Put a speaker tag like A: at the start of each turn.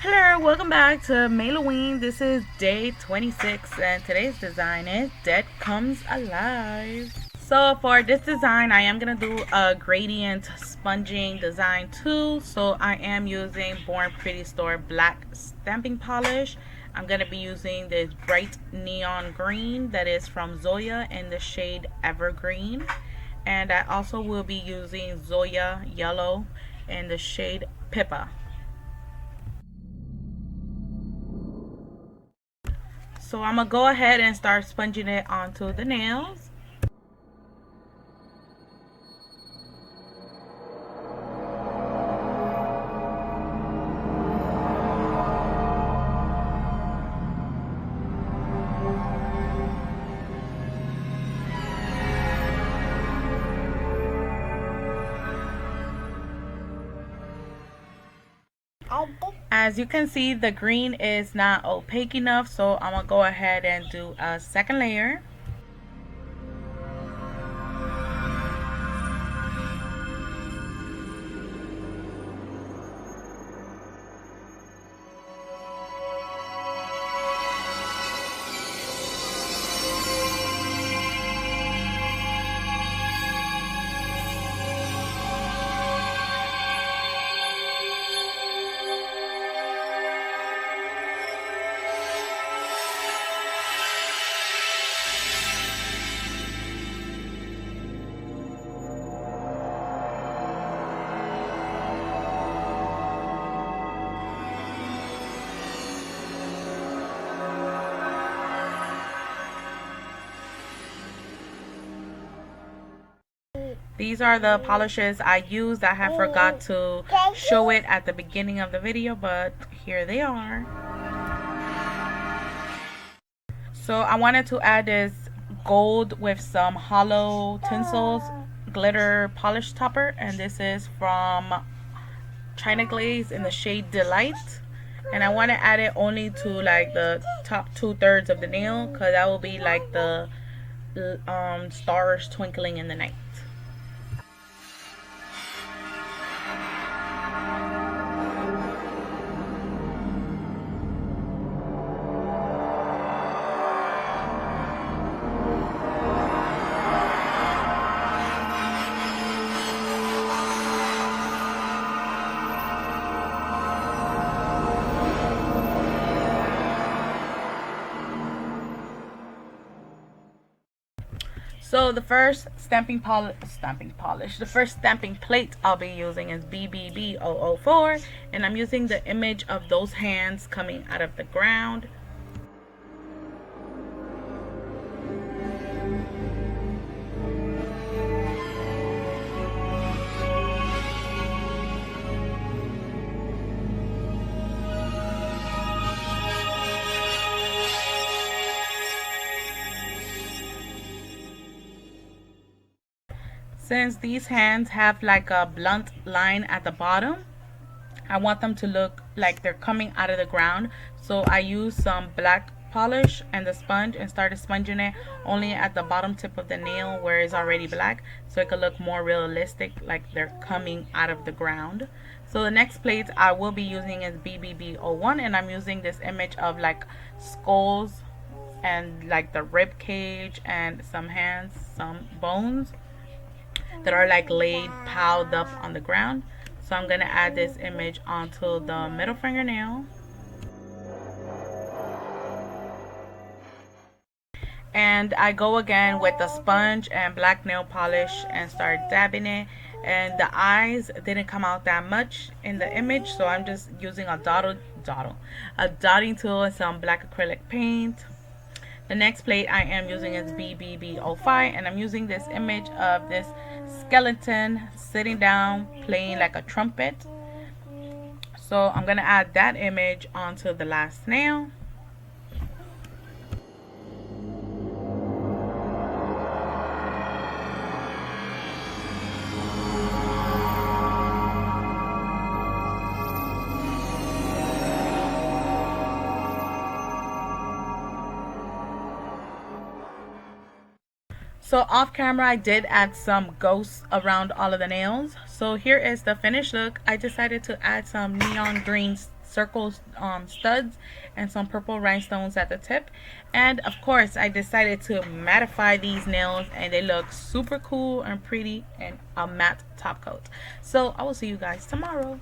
A: Hello, welcome back to Halloween. This is day 26 and today's design is Dead Comes Alive. So for this design, I am going to do a gradient sponging design too. So I am using BornPrettyStore black stamping polish. I'm going to be using this bright neon green that is from Zoya in the shade Evergreen. And I also will be using Zoya yellow in the shade Pippa. So I'm going to go ahead and start sponging it onto the nails. As you can see, the green is not opaque enough, so I'm going to go ahead and do a second layer. These are the polishes I used. I have forgot to show it at the beginning of the video, but here they are. So I wanted to add this gold with some hollow tinsels glitter polish topper, and this is from China Glaze in the shade Delight. And I want to add it only to like the top 2/3 of the nail, because that will be like the stars twinkling in the night. So the first stamping plate I'll be using is BBB004, and I'm using the image of those hands coming out of the ground. Since these hands have like a blunt line at the bottom, I want them to look like they're coming out of the ground. So I used some black polish and the sponge and started sponging it only at the bottom tip of the nail where it's already black, so it could look more realistic, like they're coming out of the ground. So the next plate I will be using is BBB01, and I'm using this image of like skulls and like the rib cage and some hands, some bones that are like laid piled up on the ground. So I'm gonna add this image onto the middle fingernail, and I go again with the sponge and black nail polish and start dabbing it. And the eyes didn't come out that much in the image, so I'm just using a dotting tool and some black acrylic paint. The next plate I am using is BBB05, and I'm using this image of this skeleton sitting down playing like a trumpet. So I'm going to add that image onto the last nail. So off camera I did add some ghosts around all of the nails. So here is the finished look. I decided to add some neon green circle studs and some purple rhinestones at the tip. And of course I decided to mattify these nails, and they look super cool and pretty and a matte top coat. So I will see you guys tomorrow.